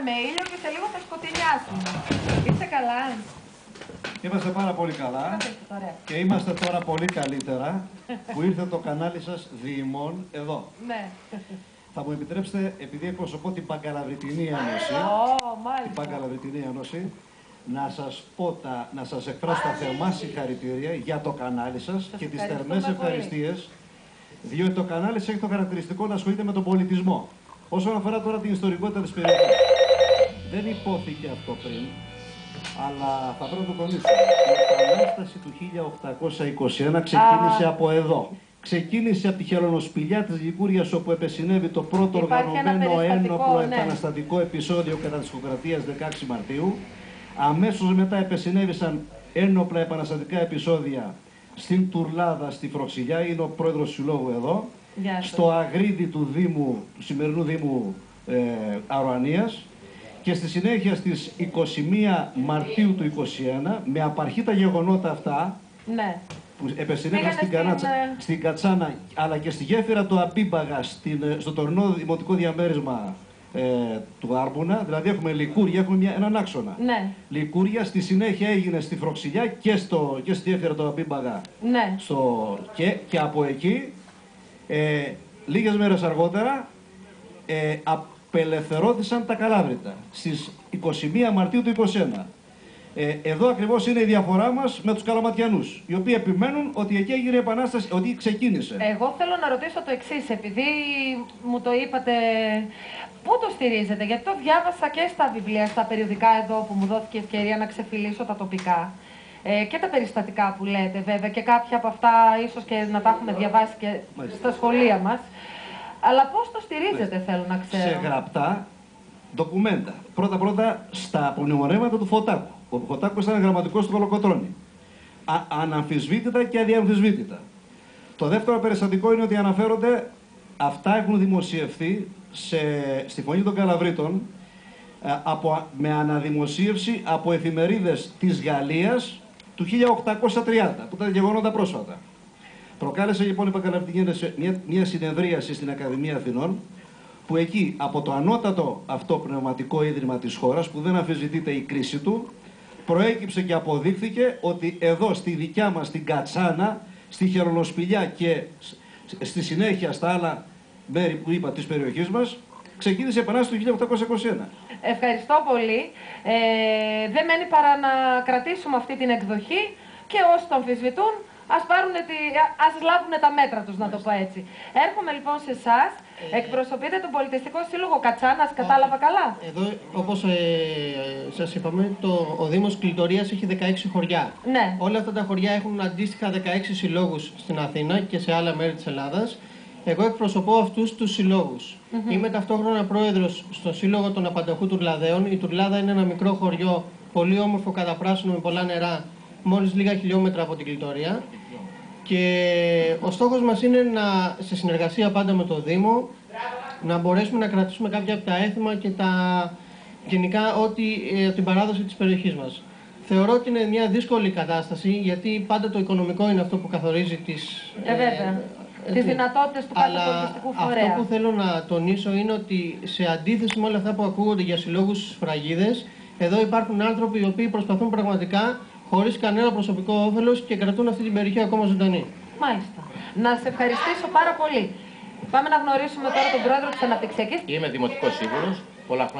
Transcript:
με ήλιο και σε λίγο θα σκοτεινιάσουμε. Είστε καλά? Είμαστε πάρα πολύ καλά και είμαστε τώρα πολύ καλύτερα που ήρθε το κανάλι σας Διημών εδώ. Ναι. Θα μου επιτρέψετε, επειδή εκπροσωπώ την Παγκαλαβριτινή Ένωση, την Παγκαλαβριτινή Ένωση, να σας εκφράσω τα θερμά συγχαρητήρια για το κανάλι σας και τις θερμές ευχαριστίες, διότι το κανάλι σας έχει το χαρακτηριστικό να ασχολείται με τον πολιτισμό. Όσον αφορά τώρα την ιστορικότητα της περιοχής, δεν υπόθηκε αυτό πριν, αλλά θα πρέπει να το τονίσω. Η Επανάσταση του 1821 ξεκίνησε από εδώ. Ξεκίνησε από τη χελωνοσπηλιά της Λικούριας, όπου επεσυνέβη το πρώτο οργανωμένο ένοπλο επαναστατικό επεισόδιο κατά της Οικοκρατίας 16 Μαρτίου. Αμέσως μετά επεσυνέβησαν ένοπλα επαναστατικά επεισόδια στην Τουρλάδα, στη Φροξιλιά, είναι ο πρόεδρος του συλλόγου εδώ, στο Αγρίδι του Δήμου, του σημερινού Δήμου Αρωανίας, και στη συνέχεια στις 21 Μαρτίου του 2021, με απαρχή τα γεγονότα αυτά, που επεσυνέβησαν στην Κατσάνα, αλλά και στη γέφυρα του Αμπίμπαγα, στο τωρινό δημοτικό διαμέρισμα του Άρμπουνα, δηλαδή έχουμε Λικούρια, έχουμε έναν άξονα. Λικούρια, στη συνέχεια έγινε στη Φροξιλιά και στη γέφυρα του Αμπίμπαγα. Και από εκεί, λίγες μέρες αργότερα, απελευθερώθησαν τα Καλάβρητα στις 21 Μαρτίου του 2021. Εδώ ακριβώς είναι η διαφορά μας με τους Καλαματιανούς, οι οποίοι επιμένουν ότι εκεί έγινε η Επανάσταση, ότι ξεκίνησε. Εγώ θέλω να ρωτήσω το εξής, επειδή μου το είπατε, πού το στηρίζετε? Γιατί το διάβασα και στα βιβλία, στα περιοδικά εδώ που μου δόθηκε ευκαιρία να ξεφυλίσω τα τοπικά και τα περιστατικά που λέτε βέβαια, και κάποια από αυτά ίσως και να τα έχουμε διαβάσει και στα σχολεία μας. Αλλά πώς το στηρίζετε, θέλω να ξέρω? Σε γραπτά ντοκουμέντα. Πρώτα στα απομνημονεύματα του Φωτάκου. Ο Φωτάκος ήταν γραμματικός του Κολοκοτρώνη. Αναμφισβήτητα και αδιαμφισβήτητα. Το δεύτερο περιστατικό είναι ότι αναφέρονται, αυτά έχουν δημοσιευθεί στη Φωνή των Καλαβρίτων με αναδημοσίευση από εφημερίδες της Γαλλίας του 1830, που ήταν γεγονότα πρόσφατα. Προκάλεσε λοιπόν η Παγκαλαβριτινή μια συνεδρίαση στην Ακαδημία Αθηνών, που εκεί από το ανώτατο αυτό πνευματικό ίδρυμα της χώρας, που δεν αμφισβητείται η κρίση του, προέκυψε και αποδείχθηκε ότι εδώ στη δικιά μας την Κατσάνα, στη Χελωνοσπηλιά και στη συνέχεια στα άλλα μέρη που είπα της περιοχής μας, ξεκίνησε η Επανάσταση του 1821. Ευχαριστώ πολύ. Δεν μένει παρά να κρατήσουμε αυτή την εκδοχή και όσοι το αμφισβητούν, ας λάβουν τα μέτρα τους, να το πω έτσι. Έρχομαι λοιπόν σε εσάς. Εκπροσωπείτε τον Πολιτιστικό Σύλλογο Κατσάνας, κατάλαβα καλά? Εδώ, όπως σας είπαμε, ο Δήμος Κλειτορίας έχει 16 χωριά. Όλα αυτά τα χωριά έχουν αντίστοιχα 16 συλλόγους στην Αθήνα και σε άλλα μέρη της Ελλάδας. Εγώ εκπροσωπώ αυτούς τους συλλόγους. Είμαι ταυτόχρονα πρόεδρος στο Σύλλογο των Απανταχού Τουρλαδαίων. Η Τουρλάδα είναι ένα μικρό χωριό, πολύ όμορφο, καταπράσινο, με πολλά νερά, μόλις λίγα χιλιόμετρα από την Κλειτορία. Και ο στόχος μας είναι σε συνεργασία πάντα με το Δήμο, να μπορέσουμε να κρατήσουμε κάποια από τα έθιμα και γενικά την παράδοση της περιοχής μας. Θεωρώ ότι είναι μια δύσκολη κατάσταση, γιατί πάντα το οικονομικό είναι αυτό που καθορίζει τις δυνατότητες του κάθε πολιτιστικού φορέα. Αυτό που θέλω να τονίσω είναι ότι, σε αντίθεση με όλα αυτά που ακούγονται για συλλόγους σφραγίδες, εδώ υπάρχουν άνθρωποι οι οποίοι προσπαθούν πραγματικά, χωρίς κανένα προσωπικό όφελος, και κρατούν αυτή την περιοχή ακόμα ζωντανή. Μάλιστα. Να σε ευχαριστήσω πάρα πολύ. Πάμε να γνωρίσουμε τώρα τον πρόεδρο της Αναπτυξιακής. Είμαι δημοτικός σύμβουλος, πολλά χρόνια.